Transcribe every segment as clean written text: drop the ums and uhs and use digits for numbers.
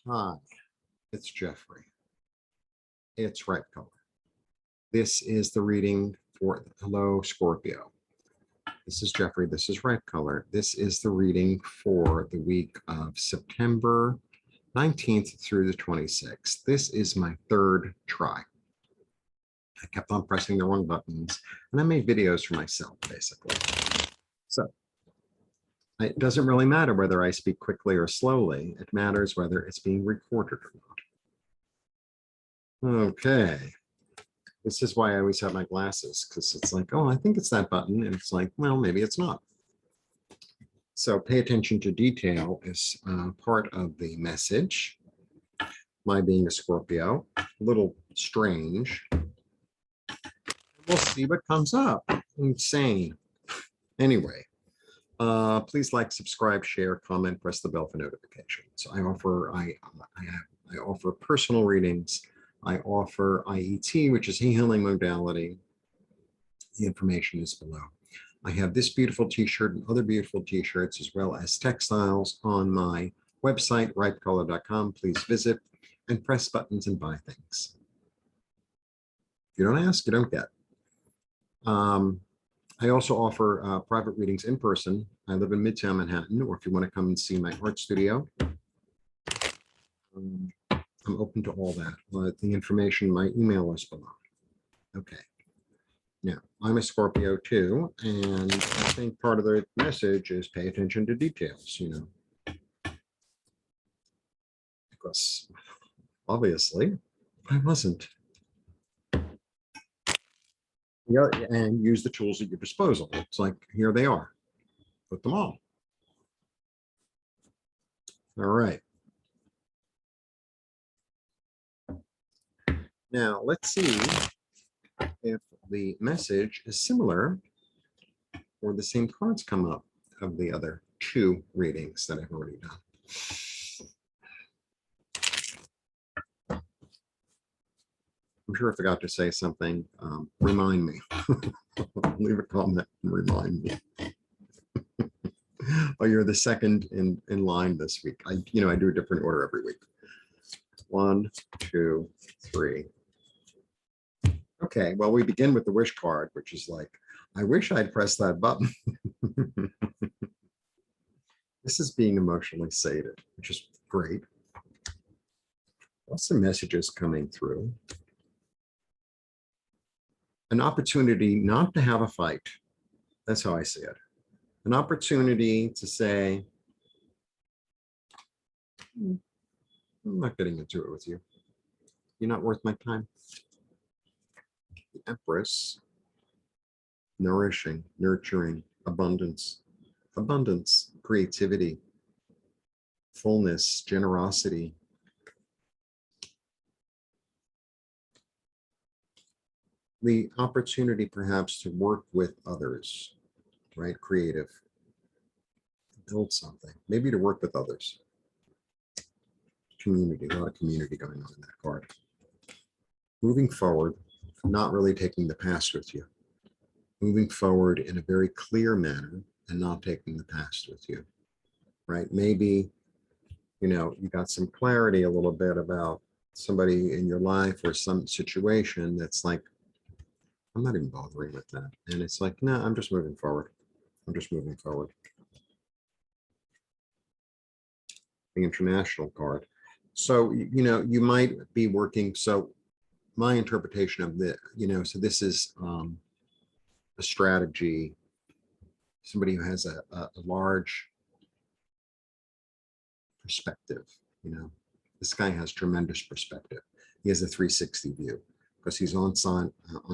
Hi, it's Jeffrey. It's red color. This is the reading for Hello Scorpio. This is Jeffrey. This is red color. This is the reading for the week of September 19th through the 26th. This is my third try. I kept on pressing the wrong buttons, and I made videos for myself, basically. So it doesn't really matter whether I speak quickly or slowly. It matters whether it's being recorded or not. Okay. This is why I always have my glasses, because it's like, oh, I think it's that button. And it's like, well, maybe it's not. So pay attention to detail is part of the message. My being a Scorpio, a little strange. We'll see what comes up. Insane. Anyway, please like, subscribe, share, comment, press the bell for notifications. I offer personal readings. I offer IET, which is a healing modality. The information is below. I have this beautiful t-shirt and other beautiful t-shirts, as well as textiles on my website, ripecolor.com. Please visit and press buttons and buy things. If you don't ask, you don't get. I also offer private readings in person. I live in Midtown Manhattan, or if you want to come and see my art studio, I'm open to all that. The information, my email is below. Okay. Now, I'm a Scorpio too, and I think part of the message is pay attention to details, because obviously I wasn't. Yeah, and use the tools at your disposal. It's like, here they are. Put them all. All right. Now, let's see if the message is similar or the same cards come up of the other two readings that I've already done. I'm sure I forgot to say something. Remind me. Leave a comment and remind me. Oh, you're the second in line this week. I do a different order every week. 1, 2, 3. Okay, well, we begin with the wish card, which is like, I wish I'd pressed that button. This is being emotionally sated, which is great. Lots of messages coming through. An opportunity not to have a fight. That's how I see it. An opportunity to say, I'm not getting into it with you. You're not worth my time. The Empress, nourishing, nurturing, abundance, creativity, fullness, generosity. The opportunity perhaps to work with others, right? Creative, build something, maybe to work with others. Community, a lot of community going on in that card. Moving forward, not really taking the past with you. Moving forward in a very clear manner and not taking the past with you, right? Maybe, you got some clarity a little bit about somebody in your life or some situation that's like, I'm not even bothering with that. And it's like, no, I'm just moving forward. I'm just moving forward. The international card. So, you might be working. So my interpretation of the, so this is a strategy, somebody who has a large perspective, this guy has tremendous perspective. He has a 360 view because he's on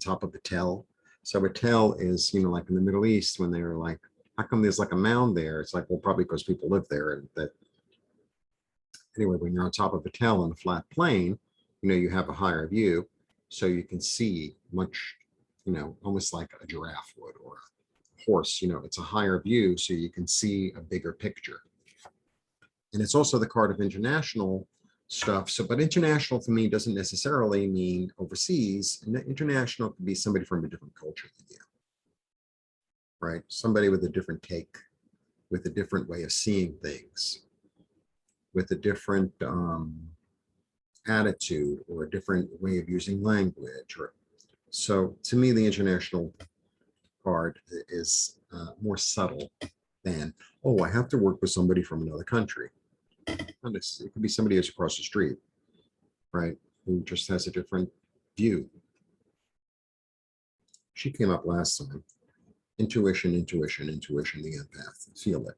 top of a tell. So a tell is, like in the Middle East, when they're like, how come there's like a mound there? It's like, well, probably because people live there. And that anyway, when you're on top of a tell on a flat plane, you have a higher view, so you can see much, almost like a giraffe would, or a horse. It's a higher view, so you can see a bigger picture. And it's also the card of international stuff. So, but international to me doesn't necessarily mean overseas. International could be somebody from a different culture than you, right? Somebody with a different take, with a different way of seeing things, with a different attitude or a different way of using language. Or so to me, the international card is more subtle than, oh, I have to work with somebody from another country. And it could be somebody who's across the street, right? Who just has a different view. She came up last time. Intuition, intuition, intuition, the empath. Feel it.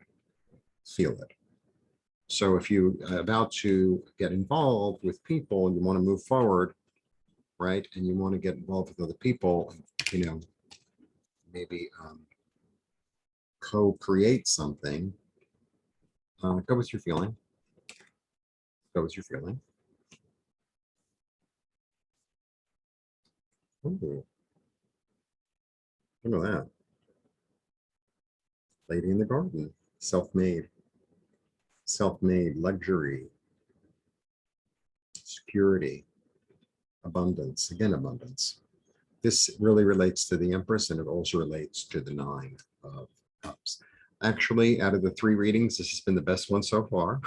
Feel it. So if you are about to get involved with people and you want to move forward, right? And you want to get involved with other people, you know, maybe co-create something, go with your feeling. Go with your feeling. Ooh, look at that. Lady in the garden. Self-made. Self-made. Luxury. Security. Abundance. Again, abundance. This really relates to the Empress, and it also relates to the Nine of Cups. Actually, out of the 3 readings, this has been the best one so far.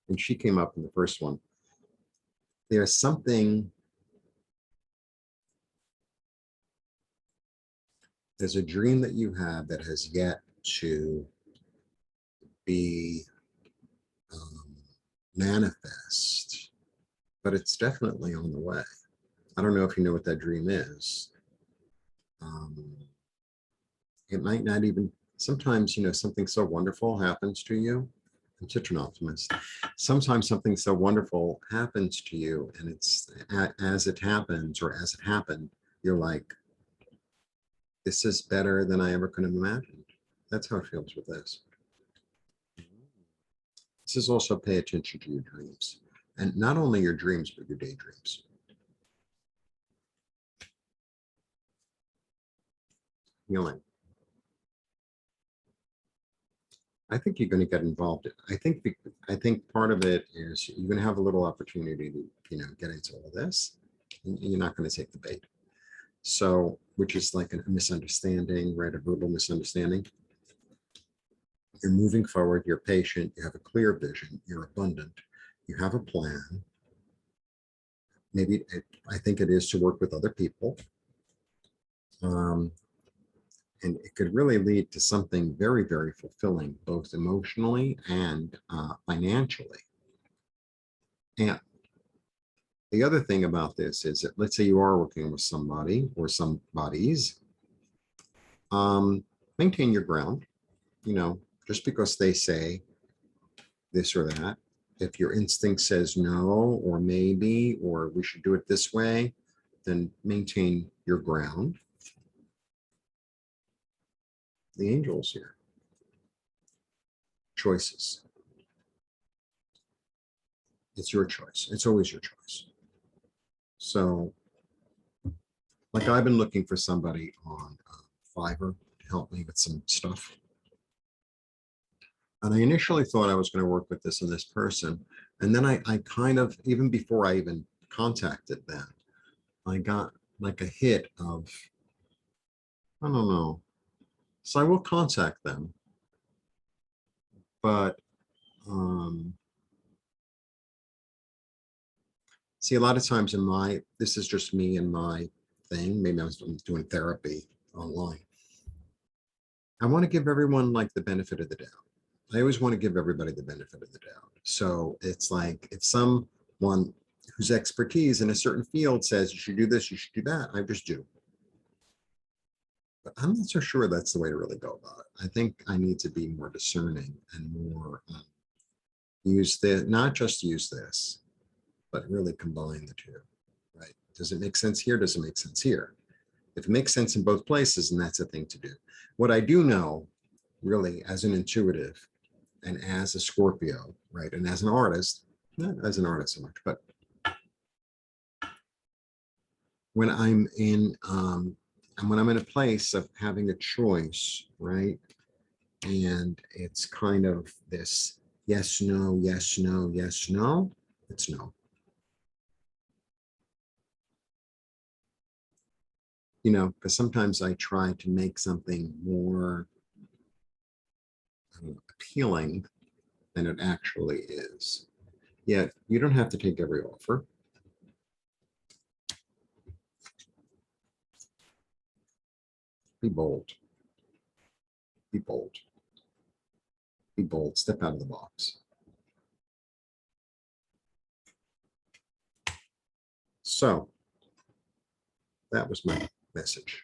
And she came up in the first one. There's something, there's a dream that you have that has yet to be manifest, but it's definitely on the way. I don't know if you know what that dream is. It might not even, sometimes, you know, something so wonderful happens to you. I'm such an optimist. Sometimes something so wonderful happens to you, and it's as it happens or as it happened, you're like, this is better than I ever could have imagined. That's how it feels with this. This is also pay attention to your dreams, and not only your dreams, but your daydreams. Healing. I think you're going to get involved. I think part of it is you're going to have a little opportunity to, you know, get into all of this. You're not going to take the bait. So, which is like a misunderstanding, right? A verbal misunderstanding. You're moving forward. You're patient. You have a clear vision. You're abundant. You have a plan. Maybe I think it is to work with other people. And it could really lead to something very, very fulfilling, both emotionally and financially. And the other thing about this is that, let's say you are working with somebody or some bodies, maintain your ground. You know, just because they say this or that, if your instinct says no, or maybe, or we should do it this way, then maintain your ground. The angels here. Choices. It's your choice. It's always your choice. So, like, I've been looking for somebody on Fiverr to help me with some stuff. And I initially thought I was going to work with this and this person. And then I kind of, even before I even contacted them, I got like a hit of, I don't know. So I will contact them. But see, a lot of times this is just me and my thing. Maybe I was doing therapy online. I want to give everyone like the benefit of the doubt. I always want to give everybody the benefit of the doubt. So it's like if someone whose expertise in a certain field says you should do this, you should do that, I just do. But I'm not so sure that's the way to really go about it. I think I need to be more discerning and more not just use this, but really combine the two, right? Does it make sense here? Does it make sense here? If it makes sense in both places, then that's a thing to do. What I do know, really, as an intuitive and as a Scorpio, right, and as an artist, not as an artist so much, but when I'm in a place of having a choice, right, and it's kind of this yes, no, yes, no, yes, no, it's no. You know, because sometimes I try to make something more appealing than it actually is. Yet you don't have to take every offer. Be bold. Be bold. Be bold. Step out of the box. So that was my message.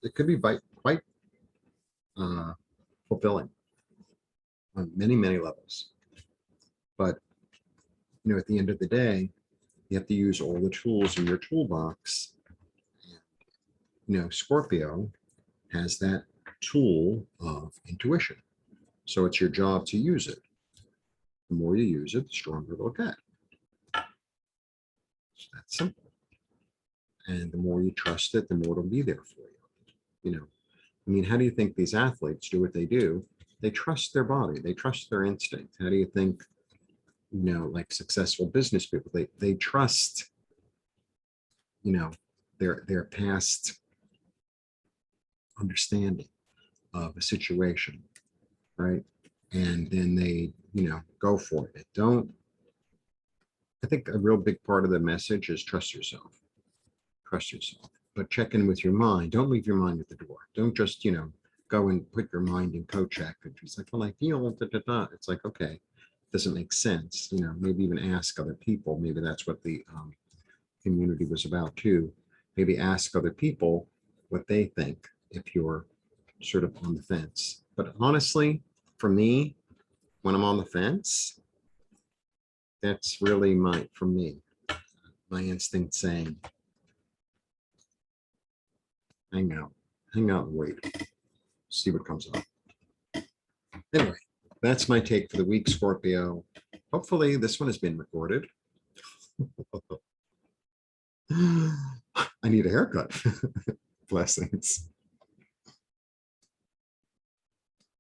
It could be quite fulfilling on many, many levels. But, at the end of the day, you have to use all the tools in your toolbox. Scorpio has that tool of intuition. So it's your job to use it. The more you use it, the stronger it'll get. It's that simple. And the more you trust it, the more it'll be there for you. How do you think these athletes do what they do? They trust their body. They trust their instinct. How do you think, like successful business people, they trust, their past understanding of a situation, right? And then they, go for it. I think a real big part of the message is trust yourself. Trust yourself. But check in with your mind. Don't leave your mind at the door. Don't just, go and put your mind in co-check. It's like, well, I feel, da, da, da. It's like, okay, doesn't make sense. Maybe even ask other people. Maybe that's what the community was about too. Maybe ask other people what they think if you're sort of on the fence. But honestly, for me, when I'm on the fence, that's really my instinct saying, hang out and wait, see what comes up. Anyway, that's my take for the week, Scorpio. Hopefully this one has been recorded. I need a haircut. Blessings.